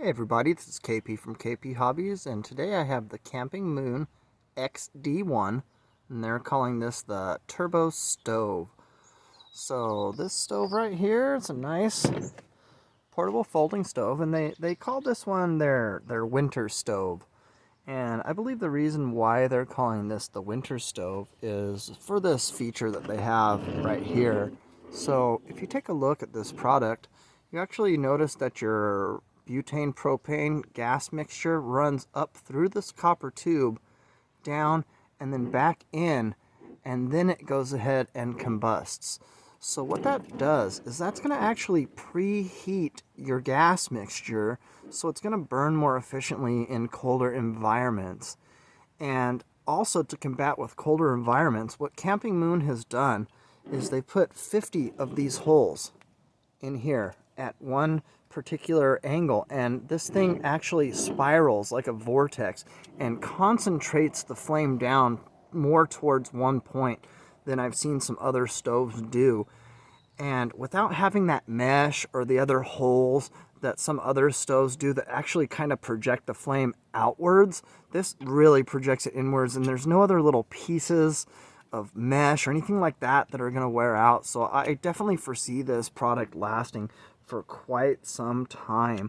Hey everybody, this is KP from KP Hobbies, and today I have the Campingmoon XD-1, and they're calling this the Turbo Stove. So this stove right here, it's a nice portable folding stove, and they call this one their winter stove. And I believe the reason why they're calling this the winter stove is for this feature that they have right here. So if you take a look at this product, you actually notice that your butane propane gas mixture runs up through this copper tube, down, and then back in, and then it goes ahead and combusts. So what that does is that's going to actually preheat your gas mixture, so it's going to burn more efficiently in colder environments. And also, to combat with colder environments, what Campingmoon has done is they put 50 of these holes in here at one particular angle, and this thing actually spirals like a vortex and concentrates the flame down more towards one point than I've seen some other stoves do. And without having that mesh or the other holes that some other stoves do that actually kind of project the flame outwards, this really projects it inwards, and there's no other little pieces of mesh or anything like that that are going to wear out. So I definitely foresee this product lasting for quite some time.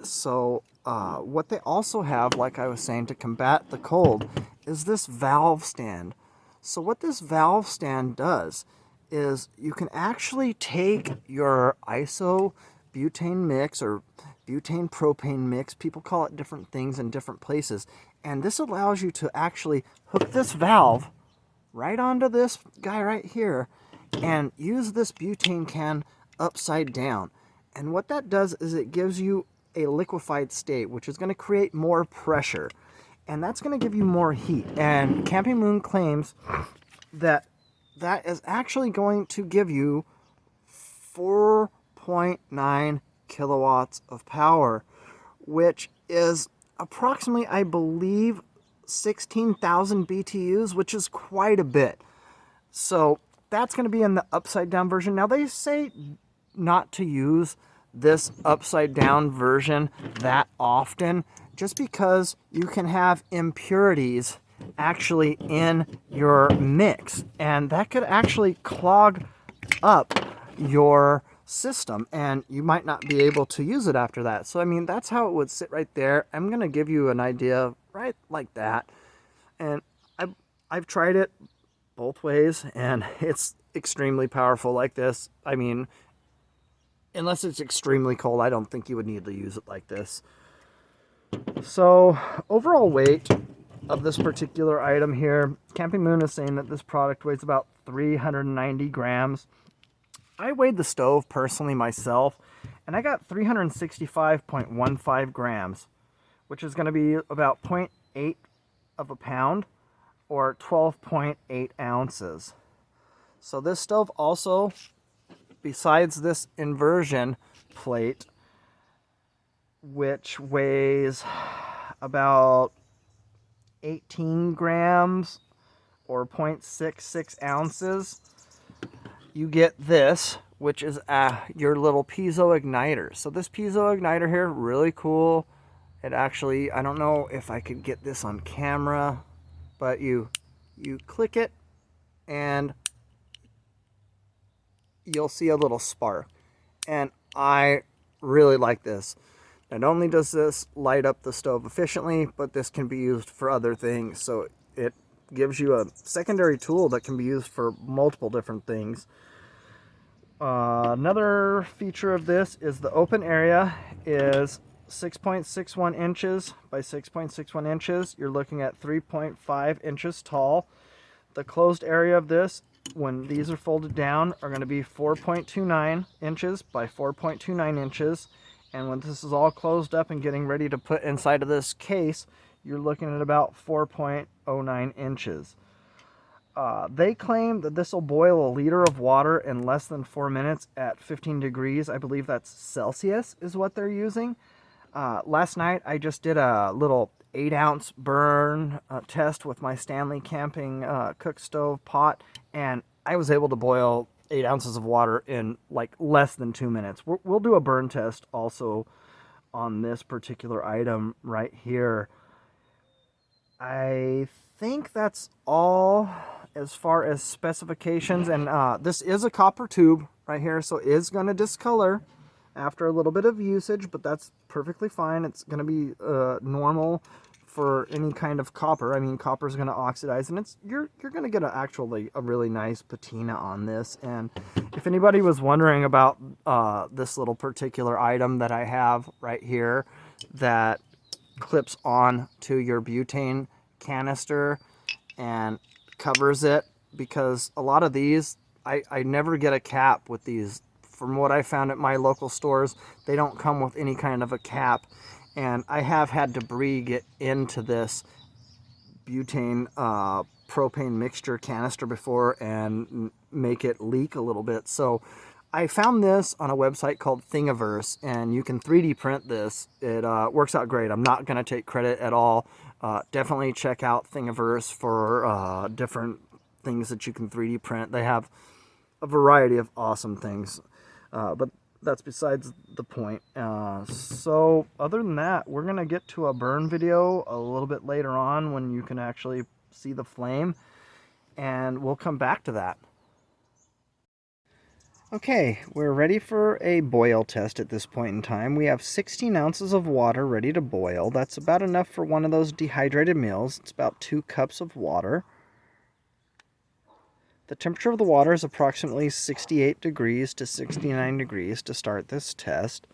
So what they also have, like I was saying, to combat the cold is this valve stand. So what this valve stand does is you can actually take your iso butane mix or butane propane mix, people call it different things in different places, and this allows you to actually hook this valve right onto this guy right here and use this butane can upside down. And what that does is it gives you a liquefied state, which is going to create more pressure, and that's going to give you more heat. And Campingmoon claims that that is actually going to give you 4.9 kilowatts of power, which is approximately, I believe, 16,000 BTUs, which is quite a bit. So that's going to be in the upside down version. Now they say not to use this upside down version that often, just because you can have impurities actually in your mix, and that could actually clog up your system, and you might not be able to use it after that. So I mean, that's how it would sit right there. I'm gonna give you an idea right like that, and I've tried it both ways, and it's extremely powerful like this. I mean, unless it's extremely cold, I don't think you would need to use it like this. So overall weight of this particular item here, Campingmoon is saying that this product weighs about 390 grams. I weighed the stove personally myself, and I got 365.15 grams, which is going to be about 0.8 of a pound, or 12.8 ounces. So this stove also, besides this inversion plate, which weighs about 18 grams or 0.66 ounces, you get this, which is your little piezo igniter. So this piezo igniter here, really cool. It actually, I don't know if I could get this on camera, but you click it and you'll see a little spark. And I really like this. Not only does this light up the stove efficiently, but this can be used for other things. So it gives you a secondary tool that can be used for multiple different things. Another feature of this is the open area is 6.61 inches by 6.61 inches. You're looking at 3.5 inches tall. The closed area of this, when these are folded down, are going to be 4.29 inches by 4.29 inches. And when this is all closed up and getting ready to put inside of this case, you're looking at about 4.09 inches. They claim that this will boil a liter of water in less than 4 minutes at 15 degrees. I believe that's Celsius is what they're using. Last night I just did a little 8-ounce burn test with my Stanley Camping cook stove pot, and I was able to boil 8 ounces of water in like less than 2 minutes. We'll do a burn test also on this particular item right here. I think that's all as far as specifications, and this is a copper tube right here, so it is going to discolor after a little bit of usage, but that's perfectly fine. It's going to be normal for any kind of copper. I mean, copper is going to oxidize, and you're going to get actually a really nice patina on this. And if anybody was wondering about this little particular item that I have right here that clips on to your butane canister and covers it, because a lot of these, I never get a cap with these. From what I found at my local stores, they don't come with any kind of a cap, and I have had debris get into this butane propane mixture canister before and make it leak a little bit. So I found this on a website called Thingiverse, and you can 3D print this. It works out great. I'm not going to take credit at all. Definitely check out Thingiverse for different things that you can 3D print. They have a variety of awesome things, but that's besides the point. So other than that, we're going to get to a burn video a little bit later on when you can actually see the flame, and we'll come back to that. Okay, we're ready for a boil test at this point in time. We have 16 ounces of water ready to boil. That's about enough for one of those dehydrated meals. It's about 2 cups of water. The temperature of the water is approximately 68 degrees to 69 degrees to start this test.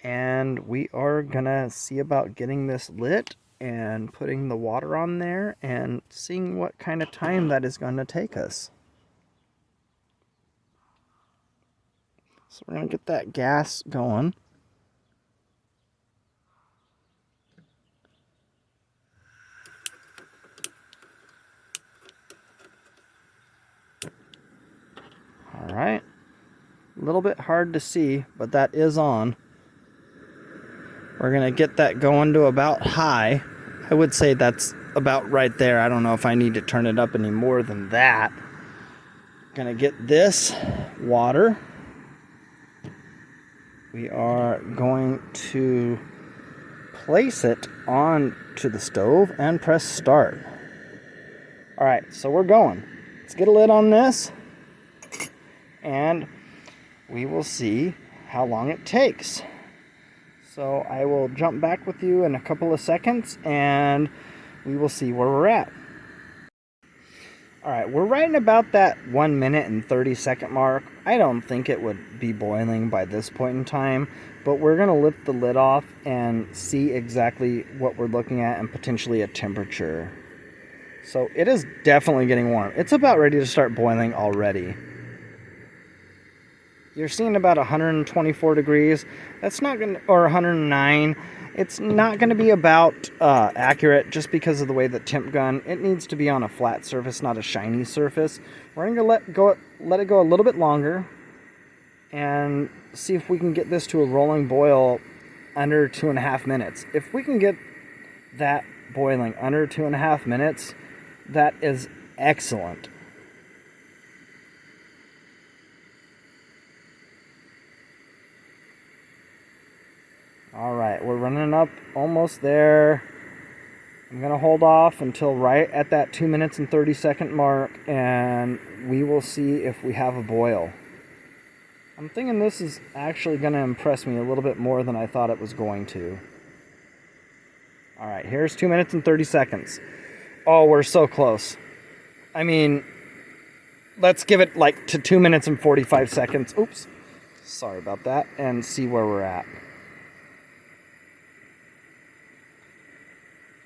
And we are gonna see about getting this lit and putting the water on there and seeing what kind of time that is going to take us. So we're going to get that gas going. All right. A little bit hard to see, but that is on. We're going to get that going to about high. I would say that's about right there. I don't know if I need to turn it up any more than that. Going to get this water. We are going to place it onto the stove and press start. All right, so we're going. Let's get a lid on this, and we will see how long it takes. So I will jump back with you in a couple of seconds, and we will see where we're at. All right, we're right in about that 1 minute and 30-second mark. I don't think it would be boiling by this point in time, but we're going to lift the lid off and see exactly what we're looking at and potentially a temperature. So it is definitely getting warm. It's about ready to start boiling already. You're seeing about 124 degrees. That's not going to, or 109. It's not going to be about accurate just because of the way the temp gun, it needs to be on a flat surface, not a shiny surface. We're going to let it go a little bit longer and see if we can get this to a rolling boil under 2.5 minutes. If we can get that boiling under 2.5 minutes, that is excellent. All right, we're running up almost there. I'm going to hold off until right at that 2 minutes and 30-second mark, and we will see if we have a boil. I'm thinking this is actually going to impress me a little bit more than I thought it was going to. All right, here's 2 minutes and 30 seconds. Oh, we're so close. I mean, let's give it like to 2 minutes and 45 seconds. Oops, sorry about that, and see where we're at.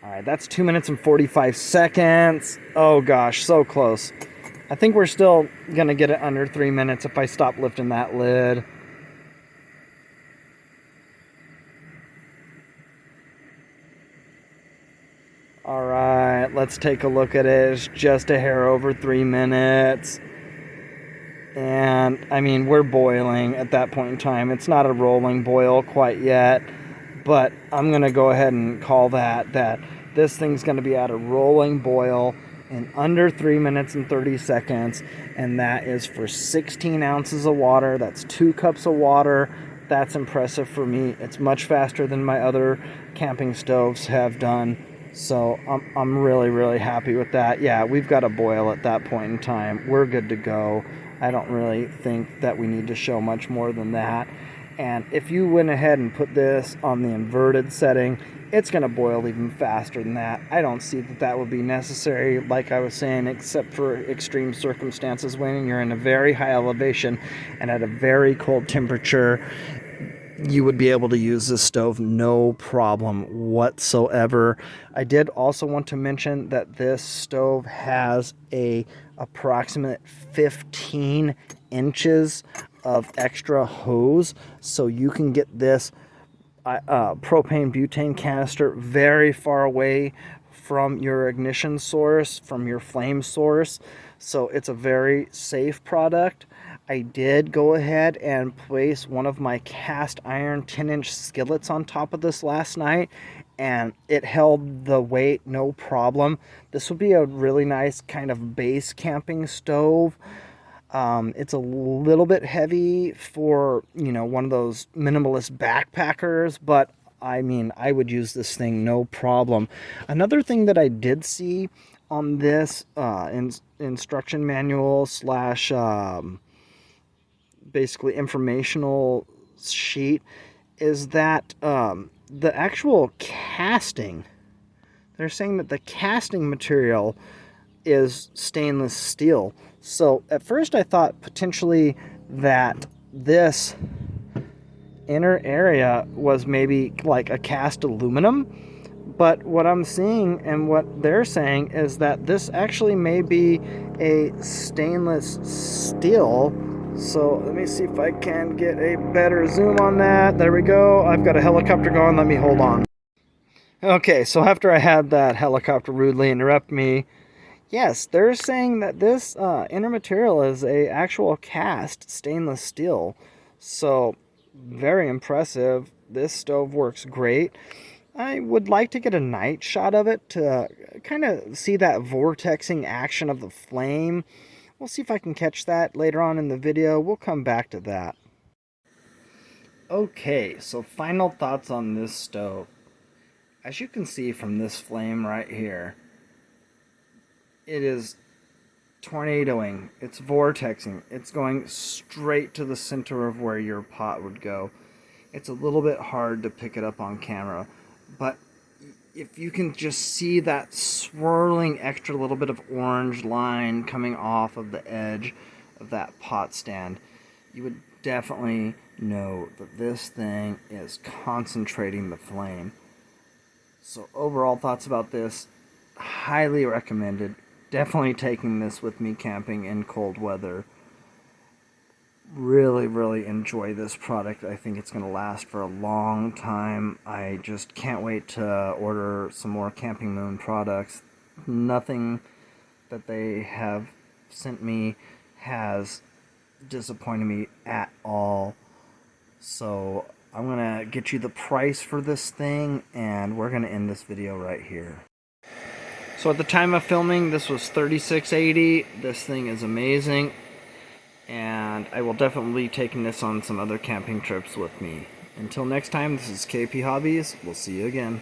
All right, that's 2 minutes and 45 seconds. Oh gosh, so close. I think we're still gonna get it under 3 minutes if I stop lifting that lid. All right, let's take a look at it. It's just a hair over 3 minutes. And I mean, we're boiling at that point in time. It's not a rolling boil quite yet, but I'm gonna go ahead and call that this thing's gonna be at a rolling boil in under 3 minutes and 30 seconds, and that is for 16 ounces of water. That's 2 cups of water That's impressive for me. It's much faster than my other camping stoves have done. So I'm really, really happy with that. Yeah, we've got a boil at that point in time. We're good to go. I don't really think that we need to show much more than that. And if you went ahead and put this on the inverted setting, it's going to boil even faster than that. I don't see that that would be necessary, like I was saying, except for extreme circumstances when you're in a very high elevation and at a very cold temperature. You would be able to use this stove no problem whatsoever. I did also want to mention that this stove has a approximate 15 inches of extra hose, so you can get this propane butane canister very far away from your ignition source, from your flame source. So it's a very safe product. I did go ahead and place one of my cast iron 10-inch skillets on top of this last night, and it held the weight no problem. This would be a really nice kind of base camping stove. It's a little bit heavy for, one of those minimalist backpackers, but I mean, I would use this thing no problem. Another thing that I did see on this instruction manual slash basically informational sheet is that the actual casting, they're saying that the casting material is stainless steel. So at first I thought potentially that this inner area was maybe like a cast aluminum, but what I'm seeing and what they're saying is that this actually may be a stainless steel. So let me see if I can get a better zoom on that. There we go. I've got a helicopter going. Let me hold on. Okay, so after I had that helicopter rudely interrupt me, yes, they're saying that this inner material is a actual cast stainless steel. So very impressive. This stove works great. I would like to get a night shot of it to kind of see that vortexing action of the flame. We'll see if I can catch that later on in the video. We'll come back to that. Okay, so final thoughts on this stove. As you can see from this flame right here, it is tornadoing, it's vortexing, it's going straight to the center of where your pot would go. It's a little bit hard to pick it up on camera, but if you can just see that swirling extra little bit of orange line coming off of the edge of that pot stand, you would definitely know that this thing is concentrating the flame. So overall thoughts about this, highly recommended. Definitely taking this with me camping in cold weather. Really, really enjoy this product. I think it's going to last for a long time. I just can't wait to order some more Campingmoon products. Nothing that they have sent me has disappointed me at all. So I'm going to get you the price for this thing, and we're going to end this video right here. So at the time of filming, this was $36.80. This thing is amazing, and I will definitely be taking this on some other camping trips with me. Until next time, this is KP Hobbies. We'll see you again.